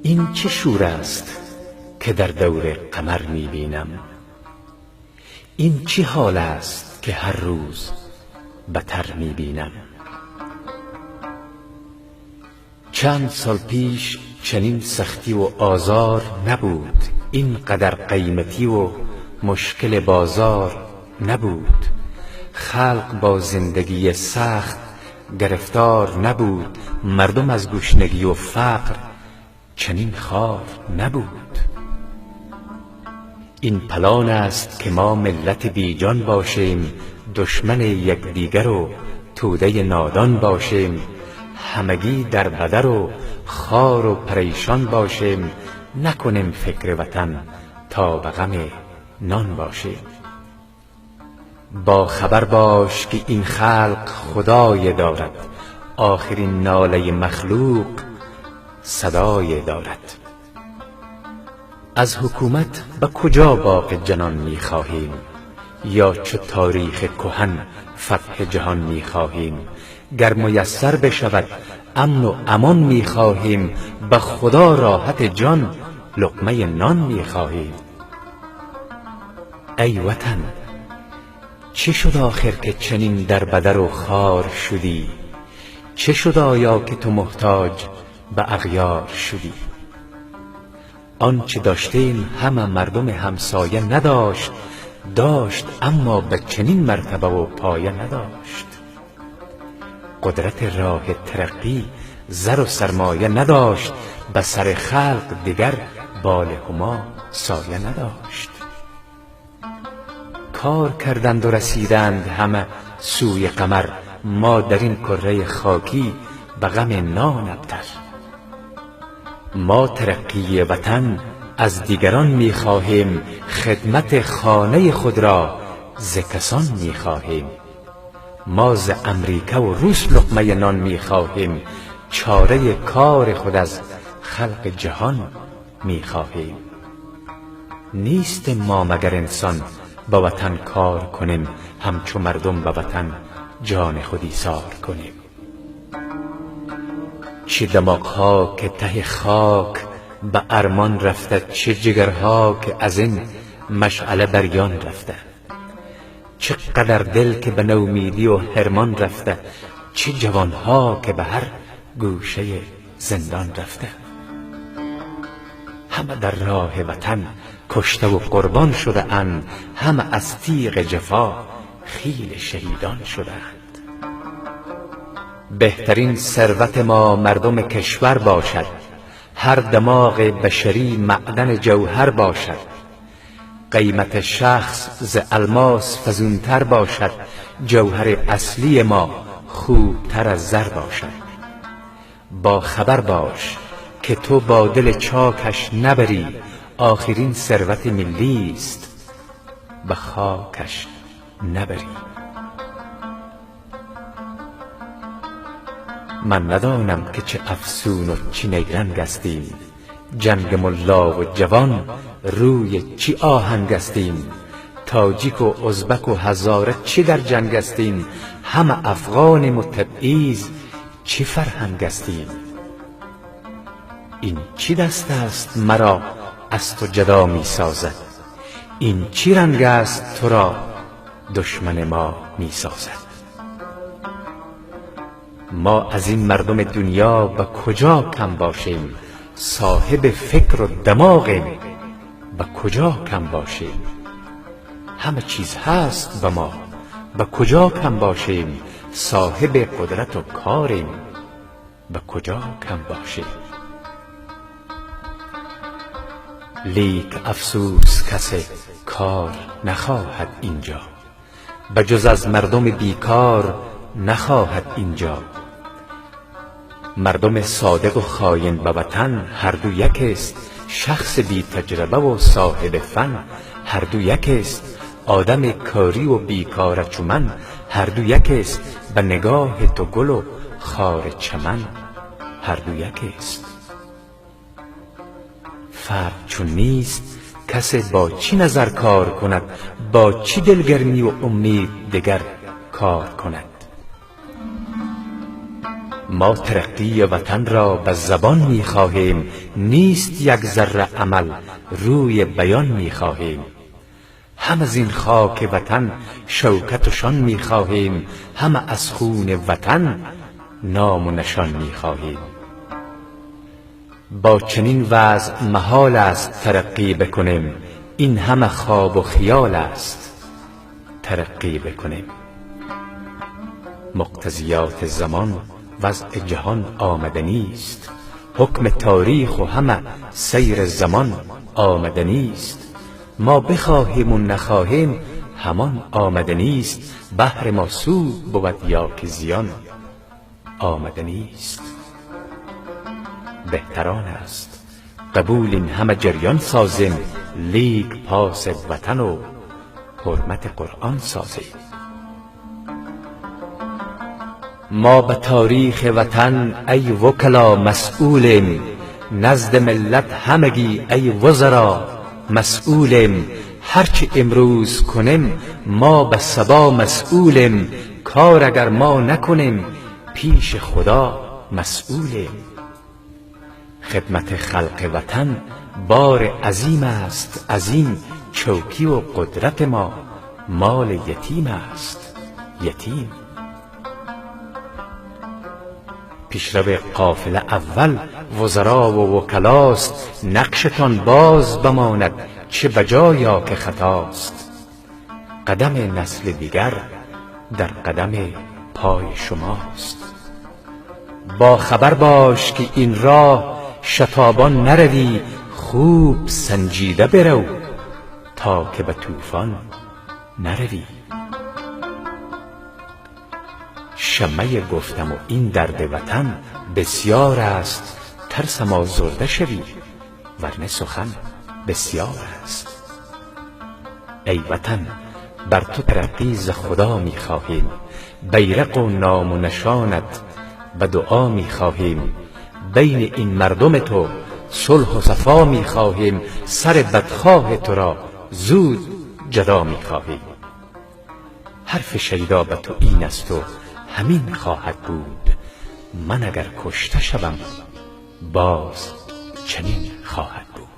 این چه شور است که در دور قمر می بینم؟ این چه حال است که هر روز بتر می بینم؟ چند سال پیش چنین سختی و آزار نبود، این قدر قیمتی و مشکل بازار نبود، خلق با زندگی سخت گرفتار نبود، مردم از گشنگی و فقر چنین خوار نبود. این پلان است که ما ملت بیجان باشیم، دشمن یکدیگر و توده نادان باشیم، همگی در بدر و خوار و پریشان باشیم، نکنیم فکر وطن تا به غم نان باشیم. با خبر باش که این خلق خدای دارد، آخرین ناله مخلوق صدای دارد. از حکومت به کجا باغ جنان می خواهیم؟ یا چو تاریخ کهن فتح جهان می خواهیم؟ گر میسر بشود امن و امان می خواهیم، به خدا راحت جان لقمه نان می خواهیم. ای وطن چه شد آخر که چنین در بدر و خوار شدی؟ چه شد آیا که تو محتاج به اغیار شدی؟ آنچه داشتیم همه مردم همسایه نداشت، داشت اما به چنین مرتبه و پایه نداشت. قدرت راه ترقی زر و سرمایه نداشت، به سر خلق دیگر بال هما سایه نداشت. کار کردند و رسیدند همه سوی قمر، ما در این کره خاکی به غم نان ابتر. ما ترقی وطن از دیگران می خواهیم، خدمت خانه خود را ز کسان می خواهیم. ما ز امریکا و روس لقمه نان می خواهیم، چاره کار خود از خلق جهان می خواهیم. نیست ما مگر انسان با وطن کار کنیم، همچو مردم به وطن جان خود ایثار کنیم. چه دماغها که ته خاک به ارمان رفته، چه جگرها که از این مشعله بریان رفته، چه قدر دل که به نومیدی و حرمان رفته، چه جوانها که به هر گوشه زندان رفته. همه در راه وطن کشته و قربان شده اند، همه از تیغ جفا خیل شهیدان شده اند. بهترین ثروت ما مردم کشور باشد، هر دماغ بشری معدن جوهر باشد، قیمت شخص ز الماس فزونتر باشد، جوهر اصلی ما خوبتر از زر باشد. با خبر باش که تو با دل چاکش نبری، آخرین ثروت ملی است به خاکش نبری. من ندانم که چه افسون و چه نیرنگ استیم، جنگ ملا و جوان روی چی آهنگ استیم، تاجیک و ازبک و هزاره چی در جنگ استیم، همه افغانیم و تبعیض چی فرهنگ استیم. این چی دست است مرا از تو جدا می سازد، این چی رنگ است تو را دشمن ما می سازد. ما از این مردم دنیا به کجا کم باشیم، صاحب فکر و دماغیم به کجا کم باشیم. همه چیز هست به ما به کجا کم باشیم، صاحب قدرت و کاریم به کجا کم باشیم. لیک افسوس کسی کار نخواهد اینجا، به جز از مردم بیکار نخواهد اینجا. مردم صادق و خاین به وطن هر دو یک است، شخص بی تجربه و صاحب فن هر دو یک است، آدم کاری و بیکار چو من هر دو یک است، به نگاه تو گل و خار چمن هر دو یک است. فرق چون نیست کسی با چی نظر کار کند، با چی دلگرمی و امید دگر کار کند. ما ترقی وطن را به زبان میخواهیم، نیست یک ذره عمل روی بیان میخواهیم. هم از این خاک وطن شوکت و شان میخواهیم، هم از خون وطن نام و نشان میخواهیم. با چنین وضع محال است ترقی بکنیم، این همه خواب و خیال است ترقی بکنیم. مقتضیات زمان وضع جهان آمدنی است، حکم تاریخ و همه سیر زمان آمدنی است. ما بخواهیم و نخواهیم همان آمدنی است، بهر ما سود بود یا که زیان آمدنی است. بهتران است قبول این همه جریان سازیم، لیک پاس وطن و حرمت قرآن سازیم. ما به تاریخ وطن ای وکلا مسئولیم، نزد ملت همگی ای وزرا مسئولیم. هرچه امروز کنیم ما به صبا مسئولیم، کار اگر ما نکنیم پیش خدا مسئولیم. خدمت خلق وطن بار عظیم است، عظیم چوکی و قدرت ما مال یتیم است یتیم. پیشرو قافله اول وزرا و وکلاست، نقشتان باز بماند چه بجا یا که خطاست. قدم نسل دیگر در قدم پای شماست. با خبر باش که این راه شتابان نروی، خوب سنجیده برو تا که به طوفان نروی. شمه گفتم و این درد وطن بسیار است، ترسم آزرده شوی ورنه سخن بسیار است. ای وطن بر تو ترقی ز خدا میخواهیم، بیرق و نام و نشانت به دعا میخواهیم. بین این مردم تو صلح و صفا میخواهیم، سر بدخواه تو را زود جدا میخواهیم. حرف شیدا به تو این است و همین خواهد بود، من اگر کشته شوم باز چنین خواهد بود.